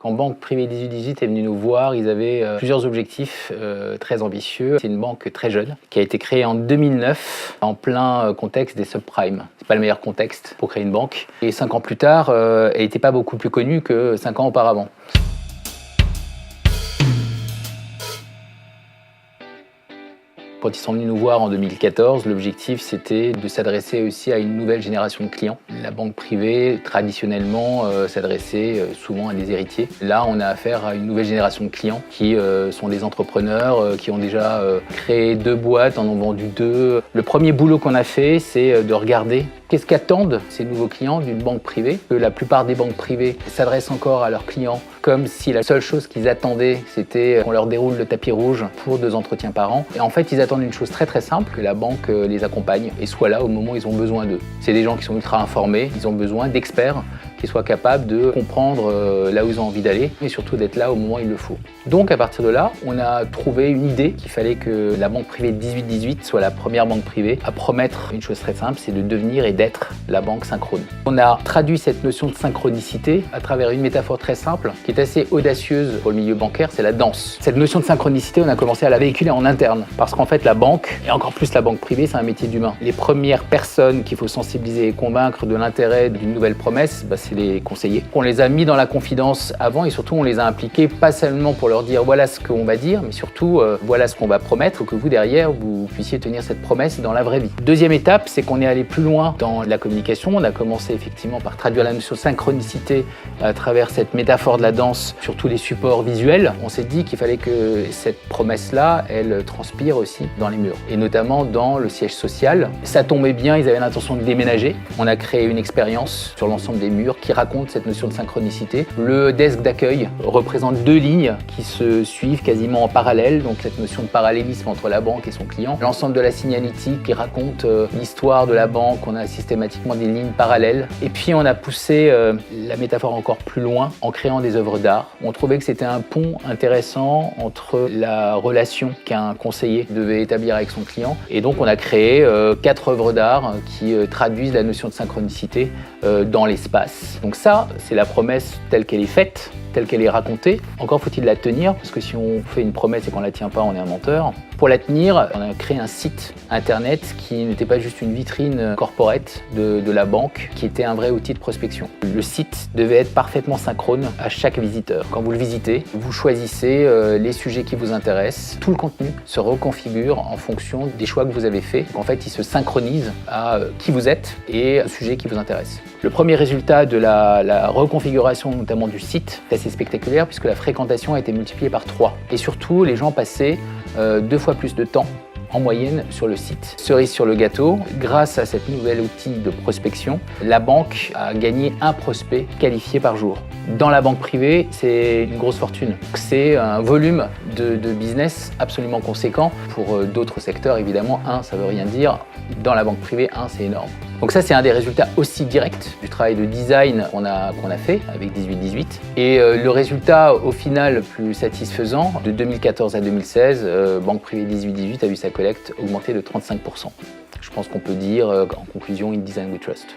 Quand Banque Privée 1818 est venue nous voir, ils avaient plusieurs objectifs très ambitieux. C'est une banque très jeune qui a été créée en 2009 en plein contexte des subprimes. C'est pas le meilleur contexte pour créer une banque. Et 5 ans plus tard, elle n'était pas beaucoup plus connue que 5 ans auparavant. Quand ils sont venus nous voir en 2014, l'objectif c'était de s'adresser aussi à une nouvelle génération de clients. La banque privée, traditionnellement, s'adressait souvent à des héritiers. Là, on a affaire à une nouvelle génération de clients qui sont des entrepreneurs qui ont déjà créé 2 boîtes, en ont vendu 2. Le premier boulot qu'on a fait, c'est de regarder qu'est-ce qu'attendent ces nouveaux clients d'une banque privée. Que la plupart des banques privées s'adressent encore à leurs clients comme si la seule chose qu'ils attendaient, c'était qu'on leur déroule le tapis rouge pour 2 entretiens par an. Et en fait, ils attendent une chose très très simple, que la banque les accompagne et soit là au moment où ils ont besoin d'eux. C'est des gens qui sont ultra informés, ils ont besoin d'experts qui soient capables de comprendre là où ils ont envie d'aller et surtout d'être là au moment où il le faut. Donc à partir de là, on a trouvé une idée qu'il fallait que la banque privée 1818 soit la première banque privée à promettre une chose très simple, c'est de devenir et d'être la banque synchrone. On a traduit cette notion de synchronicité à travers une métaphore très simple qui est assez audacieuse pour le milieu bancaire, c'est la danse. Cette notion de synchronicité, on a commencé à la véhiculer en interne parce qu'en fait la banque, et encore plus la banque privée, c'est un métier d'humain. Les premières personnes qu'il faut sensibiliser et convaincre de l'intérêt d'une nouvelle promesse, c'est les conseillers. On les a mis dans la confidence avant et surtout on les a impliqués pas seulement pour leur dire voilà ce qu'on va dire, mais surtout voilà ce qu'on va promettre, que vous derrière vous puissiez tenir cette promesse dans la vraie vie. Deuxième étape, c'est qu'on est allé plus loin dans la communication. On a commencé effectivement par traduire la notion de synchronicité à travers cette métaphore de la danse sur tous les supports visuels. On s'est dit qu'il fallait que cette promesse-là, elle transpire aussi dans les murs et notamment dans le siège social. Ça tombait bien, ils avaient l'intention de déménager. On a créé une expérience sur l'ensemble des murs qui raconte cette notion de synchronicité. Le desk d'accueil représente 2 lignes qui se suivent quasiment en parallèle, donc cette notion de parallélisme entre la banque et son client. L'ensemble de la signalétique qui raconte l'histoire de la banque, on a systématiquement des lignes parallèles. Et puis on a poussé la métaphore encore plus loin en créant des œuvres d'art. On trouvait que c'était un pont intéressant entre la relation qu'un conseiller devait établir avec son client. Et donc on a créé 4 œuvres d'art qui traduisent la notion de synchronicité dans l'espace. Donc ça, c'est la promesse telle qu'elle est faite, telle qu'elle est racontée. Encore faut-il la tenir, parce que si on fait une promesse et qu'on ne la tient pas, on est un menteur. Pour la tenir, on a créé un site internet qui n'était pas juste une vitrine corporate de la banque, qui était un vrai outil de prospection. Le site devait être parfaitement synchrone à chaque visiteur. Quand vous le visitez, vous choisissez les sujets qui vous intéressent. Tout le contenu se reconfigure en fonction des choix que vous avez faits. En fait, il se synchronise à qui vous êtes et au sujet qui vous intéresse. Le premier résultat de la reconfiguration notamment du site est assez spectaculaire puisque la fréquentation a été multipliée par 3. Et surtout, les gens passaient 2 fois plus de temps en moyenne sur le site. Cerise sur le gâteau, grâce à cet nouvel outil de prospection, la banque a gagné 1 prospect qualifié par jour. Dans la banque privée, c'est une grosse fortune. C'est un volume de business absolument conséquent. Pour d'autres secteurs, évidemment, 1, ça veut rien dire. Dans la banque privée, 1, c'est énorme. Donc ça, c'est un des résultats aussi directs du travail de design qu'on a fait avec 1818. Et le résultat, au final, le plus satisfaisant, de 2014 à 2016, Banque Privée 1818 a vu sa collecte augmenter de 35%. Je pense qu'on peut dire, en conclusion, in design we trust.